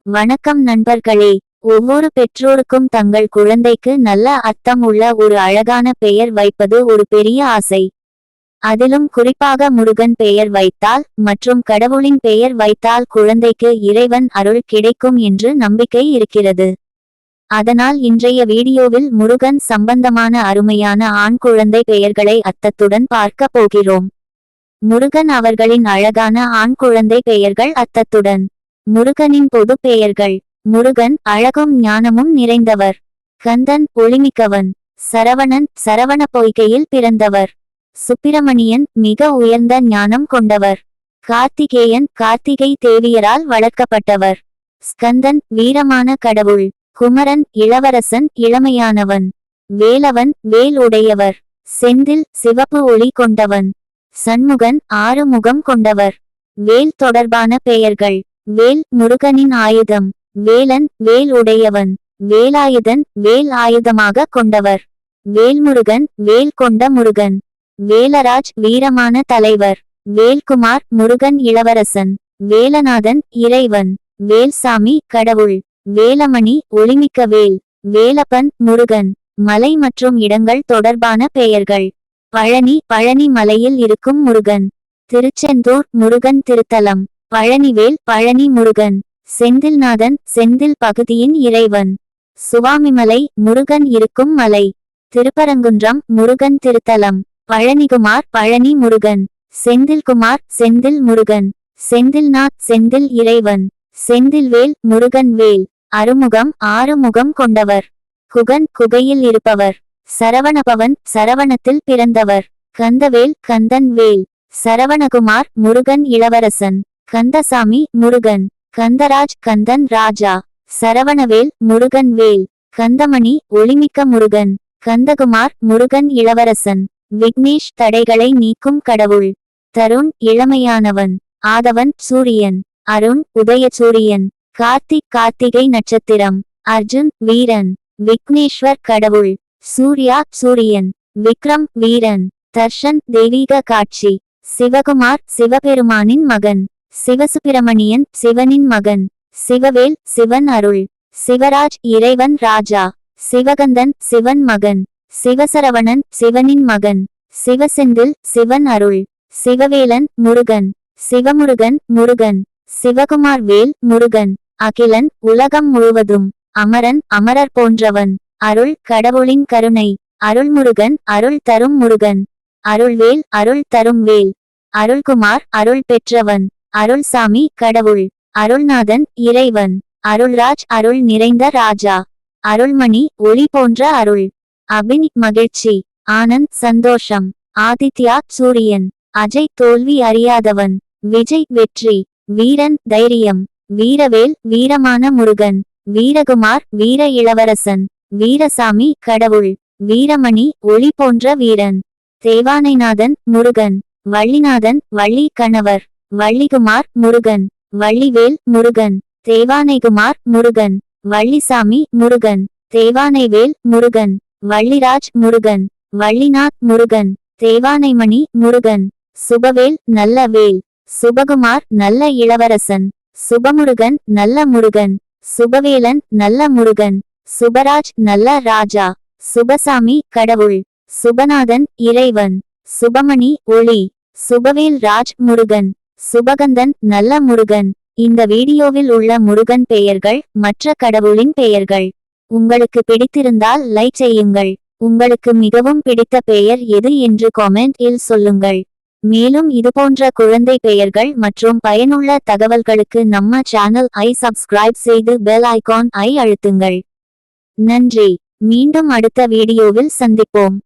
வணக்கம் நண்பர்களே. ஒவ்வொரு பெற்றோருக்கும் தங்கள் குழந்தைக்கு நல்ல அர்த்தம் உள்ள ஒரு அழகான பெயர் வைப்பது ஒரு பெரிய ஆசை. அதிலும் குறிப்பாக முருகன் பெயர் வைத்தால் மற்றும் கடவுளின் பெயர் வைத்தால் குழந்தைக்கு இறைவன் அருள் கிடைக்கும் என்று நம்பிக்கை இருக்கிறது. அதனால் இன்றைய வீடியோவில் முருகன் சம்பந்தமான அருமையான ஆண் குழந்தை பெயர்களை அர்த்தத்துடன் பார்க்க போகிறோம். முருகன் அவர்களின் அழகான ஆண் குழந்தை பெயர்கள் அர்த்தத்துடன். முருகனின் பொது பெயர்கள்: முருகன் அழகும் ஞானமும் நிறைந்தவர். கந்தன் ஒளிமிக்கவன். சரவணன் சரவண பொய்கையில் பிறந்தவர். சுப்பிரமணியன் மிக உயர்ந்த ஞானம் கொண்டவர். கார்த்திகேயன் கார்த்திகை தேவியரால் வளர்க்கப்பட்டவர். ஸ்கந்தன் வீரமான கடவுள். குமரன் இளவரசன் இளமையானவன். வேலவன் வேல் உடையவர். செந்தில் சிவப்பு ஒளி கொண்டவன். சண்முகன் ஆறு முகம் கொண்டவர். வேல் தொடர்பான பெயர்கள்: வேல் முருகனின் ஆயுதம். வேலன் வேல் உடையவன். வேலாயுதன் வேல் ஆயுதமாக கொண்டவர். வேல்முருகன் வேல் கொண்ட முருகன். வேலராஜ் வீரமான தலைவர். வேல்குமார் முருகன் இளவரசன். வேலநாதன் இறைவன். வேல்சாமி கடவுள். வேலமணி ஒளிமிக்க வேல். வேலப்பன் முருகன். மலை மற்றும் இடங்கள் தொடர்பான பெயர்கள்: பழனி பழனி மலையில் இருக்கும் முருகன். திருச்செந்தூர் முருகன் திருத்தலம். பழனிவேல் பழனி முருகன். செந்தில்நாதன் செந்தில் பகுதியின் இறைவன். சுவாமிமலை முருகன் இருக்கும் மலை. திருப்பரங்குன்றம் முருகன் திருத்தலம். பழனிகுமார் பழனி முருகன். செந்தில்குமார் செந்தில் முருகன். செந்தில்நாத் செந்தில் இறைவன். செந்தில்வேல் முருகன் வேல். அறுமுகம் ஆறு முகம் கொண்டவர். குகன் குகையில் இருப்பவர். சரவணபவன் சரவணத்தில் பிறந்தவர். கந்தவேல் கந்தன் வேல். சரவணகுமார் முருகன் இளவரசன். கந்தசாமி முருகன். கந்தராஜ் கந்தன் ராஜா. சரவணவேல் முருகன் வேல். கந்தமணி ஒளிமிக்க முருகன். கந்தகுமார் முருகன் இளவரசன். விக்னேஷ் தடைகளை நீக்கும் கடவுள். தருண் இளமையானவன். ஆதவன் சூரியன். அருண் உதயசூரியன். கார்த்திக் கார்த்திகை நட்சத்திரம். அர்ஜுன் வீரன். விக்னேஸ்வர் கடவுள். சூர்யா சூரியன். விக்ரம் வீரன். தர்ஷன் தெய்வீக காட்சி. சிவகுமார் சிவபெருமானின் மகன். சிவசுப்பிரமணியன் சிவனின் மகன். சிவவேல் சிவன் அருள். சிவராஜ் இறைவன் ராஜா. சிவகந்தன் சிவன் மகன். சிவசரவணன் சிவனின் மகன். சிவசெந்தில் சிவன் அருள். சிவவேலன் முருகன். சிவமுருகன் முருகன். சிவகுமார் வேல் முருகன். அகிலன் உலகம் முழுவதும். அமரன் அமரர் போன்றவன். அருள் கடவுளின் கருணை. அருள்முருகன் அருள் தரும் முருகன். அருள்வேல் அருள் தரும் வேல். அருள்குமார் அருள் பெற்றவன். அருள்சாமி கடவுள். அருள்நாதன் இறைவன். அருள்ராஜ் அருள் நிறைந்த ராஜா. அருள்மணி ஒளி போன்ற அருள். அபின் மகிழ்ச்சி. ஆனந்த் சந்தோஷம். ஆதித்யா சூரியன். அஜய் தோல்வி அறியாதவன். விஜய் வெற்றி. வீரன் தைரியம். வீரவேல் வீரமான முருகன். வீரகுமார் வீர இளவரசன். வீரசாமி கடவுள். வீரமணி ஒளி போன்ற வீரன். தேவானைநாதன் முருகன். வள்ளிநாதன் வள்ளி கணவர். வள்ளிகுமார் முருகன். வள்ளிவேல் முருகன். தேவானைகுமார் முருகன். வள்ளிசாமி முருகன். தேவானைவேல் முருகன். வள்ளிராஜ் முருகன். வள்ளிநாத் முருகன். தேவானைமணி முருகன். சுபவேல் நல்ல வேல். சுபகுமார் நல்ல இளவரசன். சுபமுருகன் நல்ல முருகன். சுபவேலன் நல்ல முருகன். சுபராஜ் நல்ல ராஜா. சுபசாமி கடவுள். சுபநாதன் இறைவன். சுபமணி ஒளி. சுபவேல் ராஜ் முருகன். சுபகந்தன் நல்ல முருகன். இந்த வீடியோவில் உள்ள முருகன் பெயர்கள் மற்ற கடவுளின் பெயர்கள். உங்களுக்கு பிடித்திருந்தால் லைக் செய்யுங்கள். உங்களுக்கு மிகவும் பிடித்த பெயர் எது என்று காமெண்ட் இல் சொல்லுங்கள். மேலும் இதுபோன்ற குழந்தை பெயர்கள் மற்றும் பயனுள்ள தகவல்களுக்கு நம்ம சேனல் ஐ சப்ஸ்கிரைப் செய்து பெல் ஐகான் ஐ அழுத்துங்கள். நன்றி. மீண்டும் அடுத்த வீடியோவில் சந்திப்போம்.